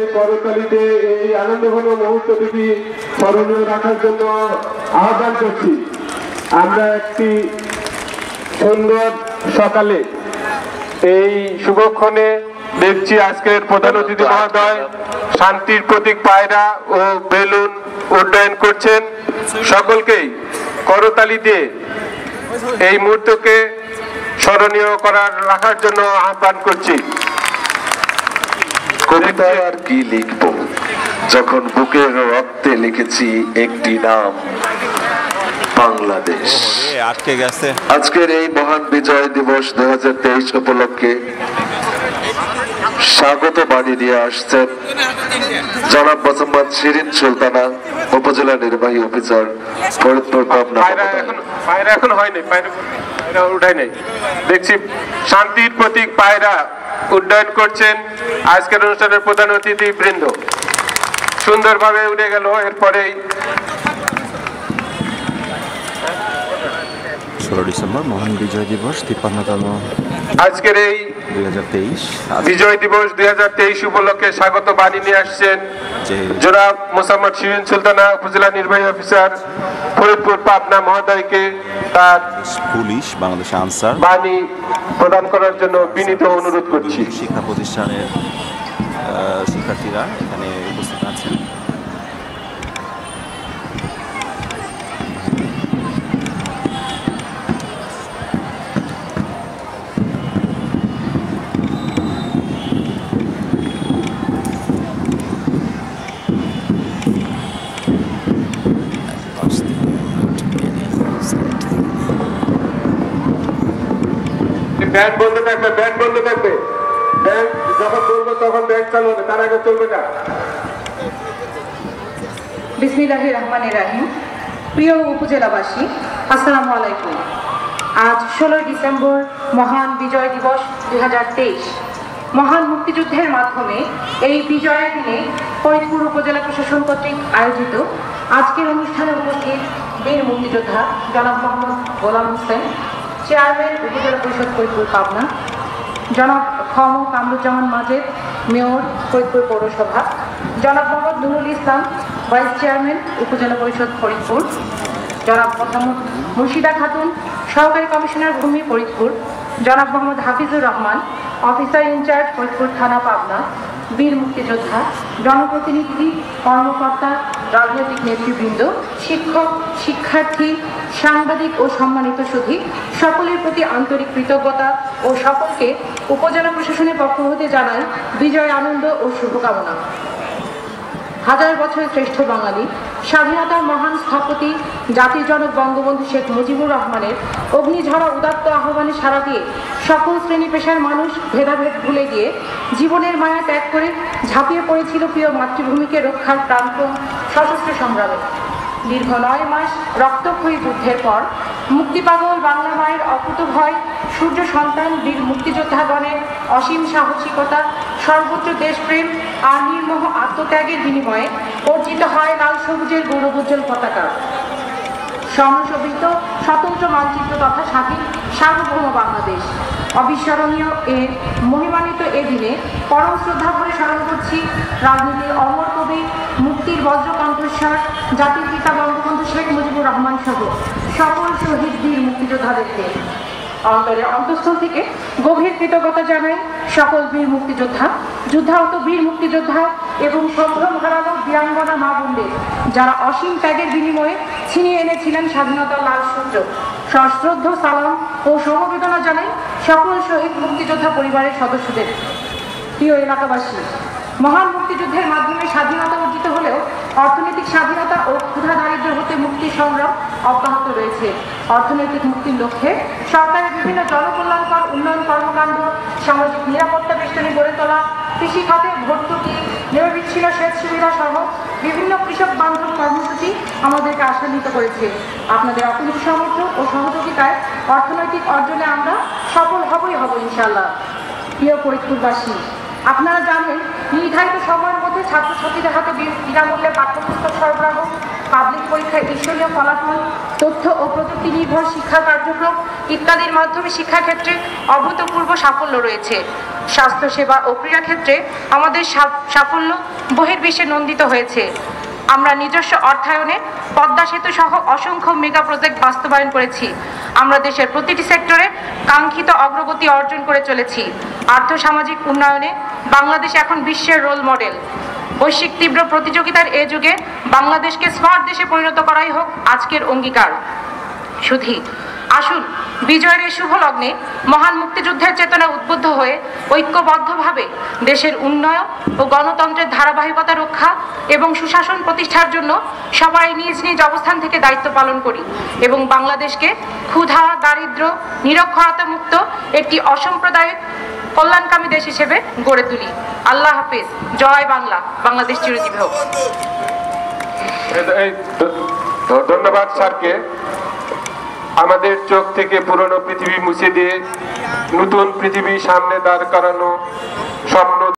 করতালিতে এই আনন্দঘন মুহূর্তটি স্মরণীয় রাখার জন্য আহ্বান করছি। আমরা একটি সুন্দর সকালে এই শুভক্ষণে দেখছি আজকের প্রধান অতিথি মহোদয় শান্তির প্রতীক পায়রা ও বেলুন উড্ডয়ন করছেন। সকলকেই করতালি দিয়ে এই মুহূর্তকে স্মরণীয় রাখার জন্য আহ্বান করছি। কবিতায় আর কি লিখব যখন বুকের রক্তে লিখেছি একটি নাম, বাংলাদেশ। আজকের এই মহান বিজয় দিবস 2023 উপলক্ষে স্বাগত বাণী নিয়ে আসছেন জনাব মোসাম্মদ শিরিন সুলতানা, উপজেলা নির্বাহী অফিসার, ফরিদপুর, পাবনা। এখন হয়নি, উঠাই নাই। দেখছি শান্তির প্রতীক পায়রা উড্ডয়ন করছেন আজকের অনুষ্ঠানের প্রধান অতিথি বৃন্দ। সুন্দরভাবে উড়ে গেল। এরপরেই 16 ডিসেম্বর মহান বিজয় দিবস 53তম আজকের এই 2023 বিজয় দিবস 2023 উপলক্ষে স্বাগত বাণী নিয়ে আসছেন জনাব মোসাম্মদ শিরিন সুলতানা, উপজেলা নির্বাহী অফিসার, ফরিদপুর, পাবনা মহোদয়কে তার পুলিশ বাংলাদেশ আনসার বাণী প্রদান করার জন্য বিনীত অনুরোধ করছি। শিক্ষা প্রতিষ্ঠানের শিক্ষার্থীরা এখানে উপস্থিত আছেন। ব্যান্ড বন্ধ থাকবে, ব্যান্ড বন্ধ থাকবে। ব্যান্ড যখন চলবে তখন ব্যান্ড চালু হবে, তার আগে চলবে না। বিসমিল্লাহির রহমানির রহিম। প্রিয় উপজেলাবাসী, আসসালামু আলাইকুম। আজ 16 ডিসেম্বর মহান বিজয় দিবস 2023। মহান মুক্তিযুদ্ধের মাধ্যমে এই বিজয়ের দিনে ফরিদপুর উপজেলা প্রশাসন কর্তৃক আয়োজিত আজকের অনুষ্ঠানে উপস্থিত বীর মুক্তিযোদ্ধা জনাব মোহাম্মদ গোলাম হোসেন, চেয়ারম্যান উপজেলা পরিষদ ফরিদপুর পাবনা, জনাব খম কামরুজ্জামান মাজেদ, মেয়র ফরিদপুর পৌরসভা, জনাব মোহাম্মদ নুরুল ইসলাম, ভাইস চেয়ারম্যান উপজেলা পরিষদ ফরিদপুর, জনাব মোহাম্মদ মুর্শিদা খাতুন, সহকারী কমিশনার ভূমি ফরিদপুর, জনাব মোহাম্মদ হাফিজুর রহমান, অফিসার ইনচার্জ ফরিদপুর থানা পাবনা, বীর মুক্তিযোদ্ধা, জনপ্রতিনিধি, কর্মকর্তা, রাজনৈতিক নেতৃবৃন্দ, শিক্ষক, শিক্ষার্থী, সাংবাদিক ও সম্মানিত সুধী, সকলের প্রতি আন্তরিক কৃতজ্ঞতা ও সকলকে উপজেলা প্রশাসনের পক্ষ হতে জানাই বিজয় আনন্দ ও শুভকামনা। হাজার বছরের শ্রেষ্ঠ বাঙালি, স্বাধীনতার মহান স্থপতি, জাতির জনক বঙ্গবন্ধু শেখ মুজিবুর রহমানের অগ্নিঝরা উদাত্ত আহ্বানে সাড়া দিয়ে সকল শ্রেণী পেশার মানুষ ভেদাভেদ ভুলে গিয়ে জীবনের মায়া ত্যাগ করে ঝাঁপিয়ে পড়েছিল প্রিয় মাতৃভূমিকে রক্ষার প্রাণপণ সশস্ত্র সংগ্রামে। দীর্ঘ 9 মাস রক্তক্ষয়ী যুদ্ধের পর মুক্তিপাগল বাংলা মায়ের অকুতভয় সূর্য সন্তান বীর মুক্তিযোদ্ধাগণের অসীম সাহসিকতা, সর্বোচ্চ দেশপ্রেম আর নির্মোহ আত্মত্যাগের বিনিময়ে অর্জিত হয় লাল সবুজের গৌরবোজ্জ্বল পতাকা। সমশোভিত স্বতন্ত্র মানচিত্র তথা স্বাধীন সার্বভৌম বাংলাদেশ। অবিস্মরণীয় মহিমান্বিত এ দিনে পরম শ্রদ্ধা করে স্মরণ করছি রাজনীতির অমর কবি, মুক্তির বজ্র কণ্ঠস্বর, জাতির পিতা বঙ্গবন্ধু শেখ মুজিবুর রহমান সহ সকল শহীদ বীর মুক্তিযোদ্ধাদেরকে। অন্তরের অন্তঃস্থল থেকে গভীর কৃতজ্ঞতা জানাই সকল বীর মুক্তিযোদ্ধা, যুদ্ধাহত বীর মুক্তিযোদ্ধা এবং সম্ভ্রম হারানো বীরাঙ্গনা মা বোনদের, যারা অসীম ত্যাগের বিনিময়ে ছিনিয়ে এনেছিলেন স্বাধীনতার লাল সূত্র। সশ্রদ্ধ সালাম ও সমবেদনা জানাই সকল শহীদ মুক্তিযোদ্ধা পরিবারের সদস্যদের। প্রিয় এলাকাবাসী, মহান মুক্তিযুদ্ধের মাধ্যমে স্বাধীনতা অর্জিত হলেও অর্থনৈতিক স্বাধীনতা ও ক্ষুধা দারিদ্র্য হতে মুক্তি সংগ্রাম অব্যাহত রয়েছে। অর্থনৈতিক মুক্তির লক্ষ্যে সরকারের বিভিন্ন জনকল্যাণকর উন্নয়ন কর্মকাণ্ড, সামাজিক নিরাপত্তা বেষ্টনী গড়ে তোলা, কৃষি খাতে ভর্তুকি, নিরবিচ্ছিন্ন সেচ সুবিধা সহ বিভিন্ন কৃষক বান্ধব কর্মসূচি আমাদেরকে আশান্বিত করেছে। আপনাদের অকুণ্ঠ সামর্থ্য ও সহযোগিতায় অর্থনৈতিক অর্জনে আমরা সফল হব ইনশাআল্লাহ। প্রিয় ফরিদপুরবাসী, আপনারা জানেন নির্ধারিত সময়ের মধ্যে ছাত্রছাত্রীদের হাতে বিনামূল্যে পাঠ্যপুস্তক সরবরাহ, পাবলিক পরীক্ষায় ঈশ্বরীয় ফলাফল, তথ্য ও প্রযুক্তি নির্ভর শিক্ষা কার্যক্রম ইত্যাদির মাধ্যমে শিক্ষাক্ষেত্রে অভূতপূর্ব সাফল্য রয়েছে। স্বাস্থ্যসেবা ও ক্রীড়া ক্ষেত্রে আমাদের সাফল্য বহির্বিশ্বে নন্দিত হয়েছে। আমরা নিজস্ব অর্থায়নে পদ্মা সেতু সহ অসংখ্য মেগা প্রজেক্ট বাস্তবায়ন করেছি। আমরা দেশের প্রতিটি সেক্টরে কাঙ্ক্ষিত অগ্রগতি অর্জন করে চলেছি। আর্থসামাজিক উন্নয়নে বাংলাদেশ এখন বিশ্বের রোল মডেল। বৈশ্বিক তীব্র প্রতিযোগিতার এ যুগে বাংলাদেশকে স্মার্ট দেশে পরিণত করাই হোক আজকের অঙ্গীকার। শুধু আসুন বিজয়ের এই শুভ লগ্নে মহান মুক্তিযুদ্ধের চেতনা উদ্বুদ্ধ হয়ে ঐক্যবদ্ধভাবে দেশের উন্নয়ন ও গণতন্ত্রের ধারাবাহিকতা রক্ষা এবং সুশাসন প্রতিষ্ঠার জন্য সবাই নিজ নিজ অবস্থান থেকে দায়িত্ব পালন করি এবং বাংলাদেশকে ক্ষুধা, দারিদ্র, নিরক্ষরতা মুক্ত একটি অসাম্প্রদায়িক কল্যাণকামী দেশ হিসেবে গড়ে তুলি। আল্লাহ হাফেজ। জয় বাংলা। বাংলাদেশ চিরজীবী হোক। ধন্যবাদ স্যারকে। আমাদের চোখ থেকে পুরনো পৃথিবী মুছে দিয়ে নতুন পৃথিবী সামনে দাঁড় করানো স্বপ্ন